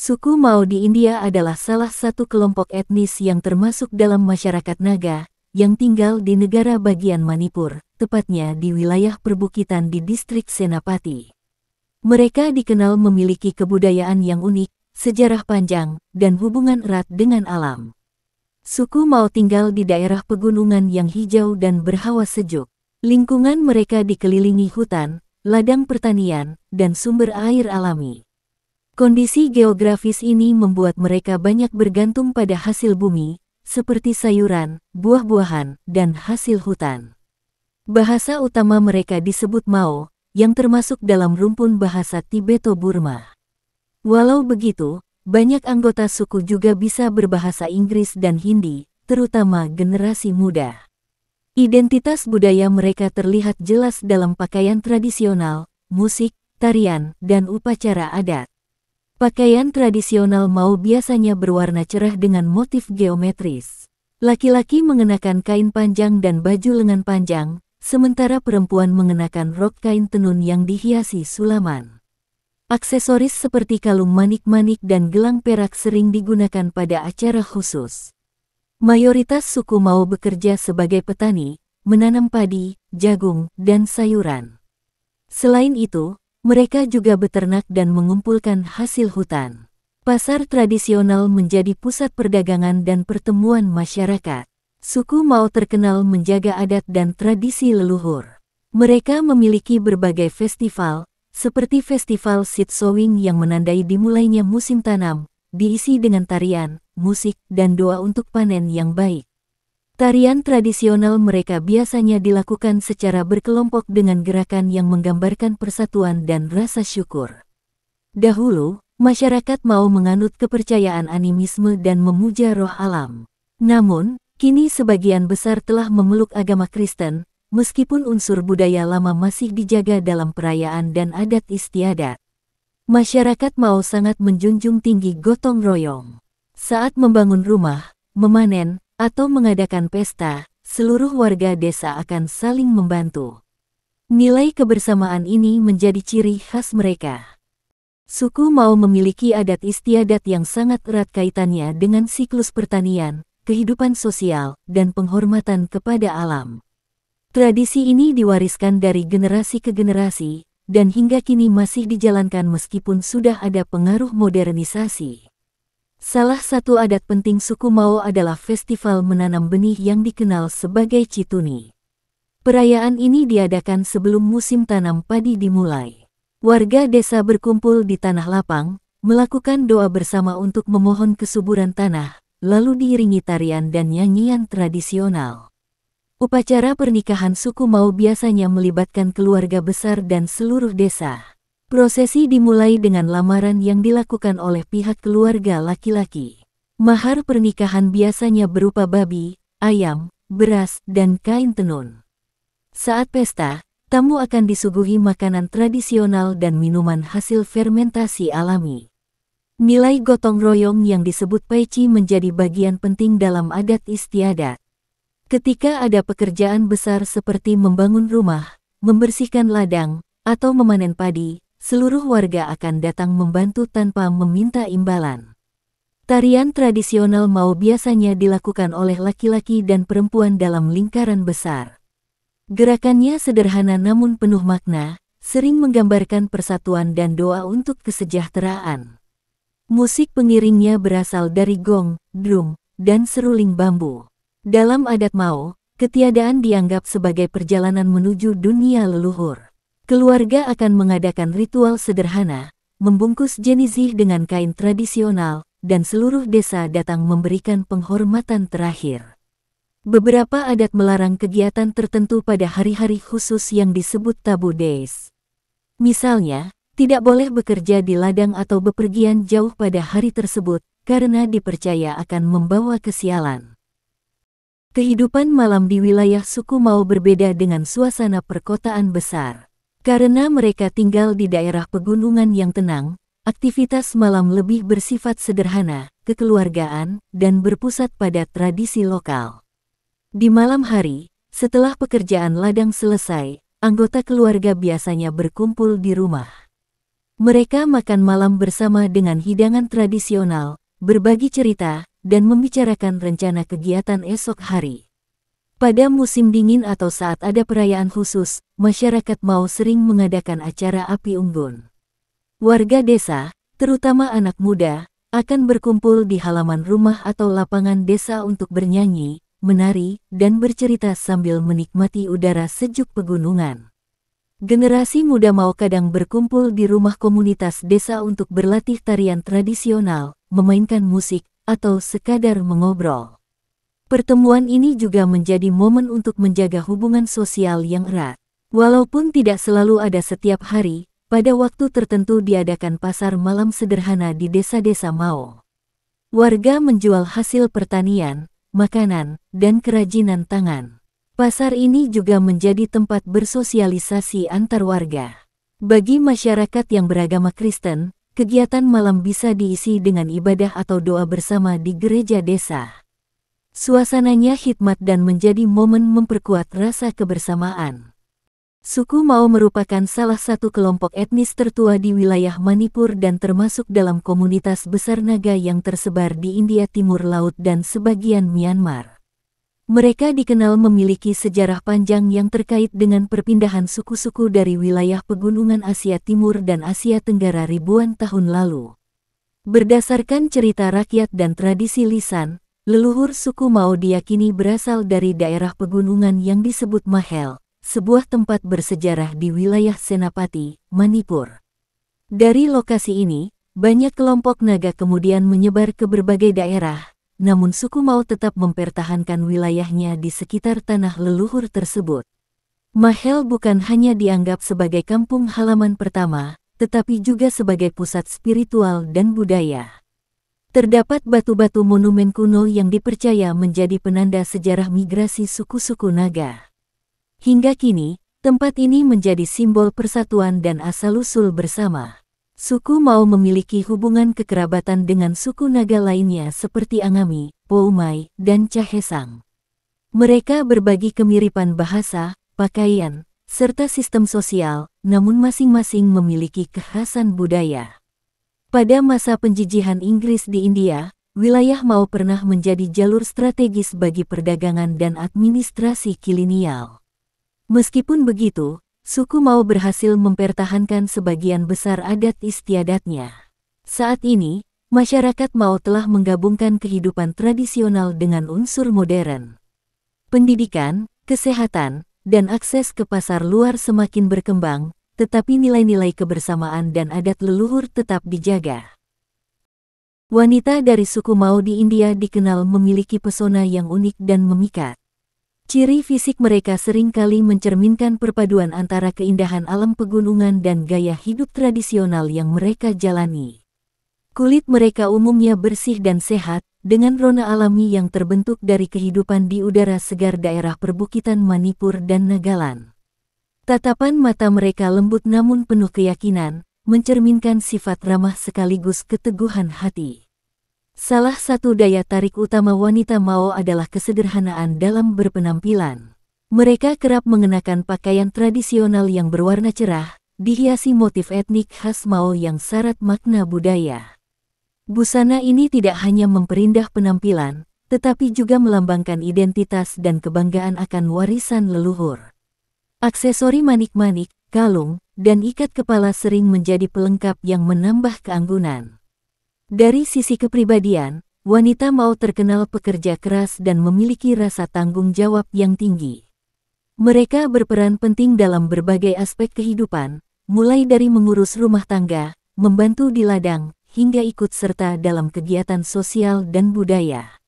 Suku Mao di India adalah salah satu kelompok etnis yang termasuk dalam masyarakat Naga, yang tinggal di negara bagian Manipur, tepatnya di wilayah perbukitan di distrik Senapati. Mereka dikenal memiliki kebudayaan yang unik, sejarah panjang, dan hubungan erat dengan alam. Suku Mao tinggal di daerah pegunungan yang hijau dan berhawa sejuk. Lingkungan mereka dikelilingi hutan, ladang pertanian, dan sumber air alami. Kondisi geografis ini membuat mereka banyak bergantung pada hasil bumi, seperti sayuran, buah-buahan, dan hasil hutan. Bahasa utama mereka disebut Mao, yang termasuk dalam rumpun bahasa Tibeto-Burma. Walau begitu, banyak anggota suku juga bisa berbahasa Inggris dan Hindi, terutama generasi muda. Identitas budaya mereka terlihat jelas dalam pakaian tradisional, musik, tarian, dan upacara adat. Pakaian tradisional Mao biasanya berwarna cerah dengan motif geometris. Laki-laki mengenakan kain panjang dan baju lengan panjang, sementara perempuan mengenakan rok kain tenun yang dihiasi sulaman. Aksesoris seperti kalung manik-manik dan gelang perak sering digunakan pada acara khusus. Mayoritas suku Mao bekerja sebagai petani, menanam padi, jagung, dan sayuran. Selain itu, mereka juga beternak dan mengumpulkan hasil hutan. Pasar tradisional menjadi pusat perdagangan dan pertemuan masyarakat. Suku Mao terkenal menjaga adat dan tradisi leluhur. Mereka memiliki berbagai festival, seperti Festival Seed Sowing yang menandai dimulainya musim tanam, diisi dengan tarian, musik, dan doa untuk panen yang baik. Tarian tradisional mereka biasanya dilakukan secara berkelompok dengan gerakan yang menggambarkan persatuan dan rasa syukur. Dahulu, masyarakat Mao menganut kepercayaan animisme dan memuja roh alam. Namun, kini sebagian besar telah memeluk agama Kristen, meskipun unsur budaya lama masih dijaga dalam perayaan dan adat istiadat. Masyarakat Mao sangat menjunjung tinggi gotong royong. Saat membangun rumah, memanen, atau mengadakan pesta, seluruh warga desa akan saling membantu. Nilai kebersamaan ini menjadi ciri khas mereka. Suku Mao memiliki adat istiadat yang sangat erat kaitannya dengan siklus pertanian, kehidupan sosial, dan penghormatan kepada alam. Tradisi ini diwariskan dari generasi ke generasi, dan hingga kini masih dijalankan meskipun sudah ada pengaruh modernisasi. Salah satu adat penting suku Mao adalah festival menanam benih yang dikenal sebagai Cituni. Perayaan ini diadakan sebelum musim tanam padi dimulai. Warga desa berkumpul di tanah lapang, melakukan doa bersama untuk memohon kesuburan tanah, lalu diiringi tarian dan nyanyian tradisional. Upacara pernikahan suku Mao biasanya melibatkan keluarga besar dan seluruh desa. Prosesi dimulai dengan lamaran yang dilakukan oleh pihak keluarga laki-laki. Mahar pernikahan biasanya berupa babi, ayam, beras, dan kain tenun. Saat pesta, tamu akan disuguhi makanan tradisional dan minuman hasil fermentasi alami. Nilai gotong royong yang disebut Paici menjadi bagian penting dalam adat istiadat. Ketika ada pekerjaan besar seperti membangun rumah, membersihkan ladang, atau memanen padi, seluruh warga akan datang membantu tanpa meminta imbalan. Tarian tradisional Mao biasanya dilakukan oleh laki-laki dan perempuan dalam lingkaran besar. Gerakannya sederhana namun penuh makna, sering menggambarkan persatuan dan doa untuk kesejahteraan. Musik pengiringnya berasal dari gong, drum, dan seruling bambu. Dalam adat Mao, ketiadaan dianggap sebagai perjalanan menuju dunia leluhur. Keluarga akan mengadakan ritual sederhana, membungkus jenazah dengan kain tradisional, dan seluruh desa datang memberikan penghormatan terakhir. Beberapa adat melarang kegiatan tertentu pada hari-hari khusus yang disebut tabu days. Misalnya, tidak boleh bekerja di ladang atau bepergian jauh pada hari tersebut, karena dipercaya akan membawa kesialan. Kehidupan malam di wilayah suku Mao berbeda dengan suasana perkotaan besar. Karena mereka tinggal di daerah pegunungan yang tenang, aktivitas malam lebih bersifat sederhana, kekeluargaan, dan berpusat pada tradisi lokal. Di malam hari, setelah pekerjaan ladang selesai, anggota keluarga biasanya berkumpul di rumah. Mereka makan malam bersama dengan hidangan tradisional, berbagi cerita, dan membicarakan rencana kegiatan esok hari. Pada musim dingin atau saat ada perayaan khusus, masyarakat Mao sering mengadakan acara api unggun. Warga desa, terutama anak muda, akan berkumpul di halaman rumah atau lapangan desa untuk bernyanyi, menari, dan bercerita sambil menikmati udara sejuk pegunungan. Generasi muda Mao kadang berkumpul di rumah komunitas desa untuk berlatih tarian tradisional, memainkan musik, atau sekadar mengobrol. Pertemuan ini juga menjadi momen untuk menjaga hubungan sosial yang erat. Walaupun tidak selalu ada setiap hari, pada waktu tertentu diadakan pasar malam sederhana di desa-desa Mao. Warga menjual hasil pertanian, makanan, dan kerajinan tangan. Pasar ini juga menjadi tempat bersosialisasi antar warga. Bagi masyarakat yang beragama Kristen, kegiatan malam bisa diisi dengan ibadah atau doa bersama di gereja desa. Suasananya hikmat dan menjadi momen memperkuat rasa kebersamaan. Suku Mao merupakan salah satu kelompok etnis tertua di wilayah Manipur dan termasuk dalam komunitas besar Naga yang tersebar di India Timur Laut dan sebagian Myanmar. Mereka dikenal memiliki sejarah panjang yang terkait dengan perpindahan suku-suku dari wilayah pegunungan Asia Timur dan Asia Tenggara ribuan tahun lalu. Berdasarkan cerita rakyat dan tradisi lisan, leluhur suku Mao diyakini berasal dari daerah pegunungan yang disebut Mahel, sebuah tempat bersejarah di wilayah Senapati, Manipur. Dari lokasi ini, banyak kelompok naga kemudian menyebar ke berbagai daerah, namun suku Mao tetap mempertahankan wilayahnya di sekitar tanah leluhur tersebut. Mahel bukan hanya dianggap sebagai kampung halaman pertama, tetapi juga sebagai pusat spiritual dan budaya. Terdapat batu-batu monumen kuno yang dipercaya menjadi penanda sejarah migrasi suku-suku naga. Hingga kini, tempat ini menjadi simbol persatuan dan asal-usul bersama. Suku Mao memiliki hubungan kekerabatan dengan suku naga lainnya seperti Angami, Poumai, dan Chahesang. Mereka berbagi kemiripan bahasa, pakaian, serta sistem sosial, namun masing-masing memiliki kekhasan budaya. Pada masa penjajahan Inggris di India, wilayah Mao pernah menjadi jalur strategis bagi perdagangan dan administrasi kolonial. Meskipun begitu, suku Mao berhasil mempertahankan sebagian besar adat istiadatnya. Saat ini, masyarakat Mao telah menggabungkan kehidupan tradisional dengan unsur modern. Pendidikan, kesehatan, dan akses ke pasar luar semakin berkembang, tetapi nilai-nilai kebersamaan dan adat leluhur tetap dijaga. Wanita dari suku Mao di India dikenal memiliki pesona yang unik dan memikat. Ciri fisik mereka seringkali mencerminkan perpaduan antara keindahan alam pegunungan dan gaya hidup tradisional yang mereka jalani. Kulit mereka umumnya bersih dan sehat, dengan rona alami yang terbentuk dari kehidupan di udara segar daerah perbukitan Manipur dan Nagaland. Tatapan mata mereka lembut namun penuh keyakinan, mencerminkan sifat ramah sekaligus keteguhan hati. Salah satu daya tarik utama wanita Mao adalah kesederhanaan dalam berpenampilan. Mereka kerap mengenakan pakaian tradisional yang berwarna cerah, dihiasi motif etnik khas Mao yang syarat makna budaya. Busana ini tidak hanya memperindah penampilan, tetapi juga melambangkan identitas dan kebanggaan akan warisan leluhur. Aksesori manik-manik, kalung, dan ikat kepala sering menjadi pelengkap yang menambah keanggunan. Dari sisi kepribadian, wanita Mao terkenal pekerja keras dan memiliki rasa tanggung jawab yang tinggi. Mereka berperan penting dalam berbagai aspek kehidupan, mulai dari mengurus rumah tangga, membantu di ladang, hingga ikut serta dalam kegiatan sosial dan budaya.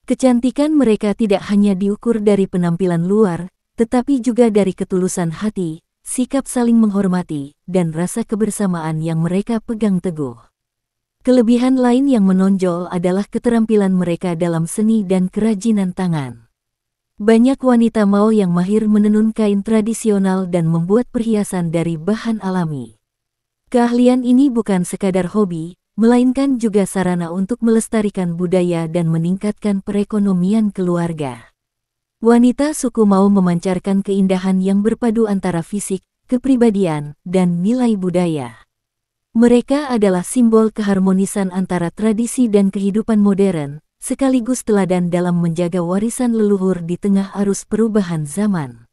Kecantikan mereka tidak hanya diukur dari penampilan luar, tetapi juga dari ketulusan hati, sikap saling menghormati, dan rasa kebersamaan yang mereka pegang teguh. Kelebihan lain yang menonjol adalah keterampilan mereka dalam seni dan kerajinan tangan. Banyak wanita Mao yang mahir menenun kain tradisional dan membuat perhiasan dari bahan alami. Keahlian ini bukan sekadar hobi, melainkan juga sarana untuk melestarikan budaya dan meningkatkan perekonomian keluarga. Wanita suku Mao memancarkan keindahan yang berpadu antara fisik, kepribadian, dan nilai budaya. Mereka adalah simbol keharmonisan antara tradisi dan kehidupan modern, sekaligus teladan dalam menjaga warisan leluhur di tengah arus perubahan zaman.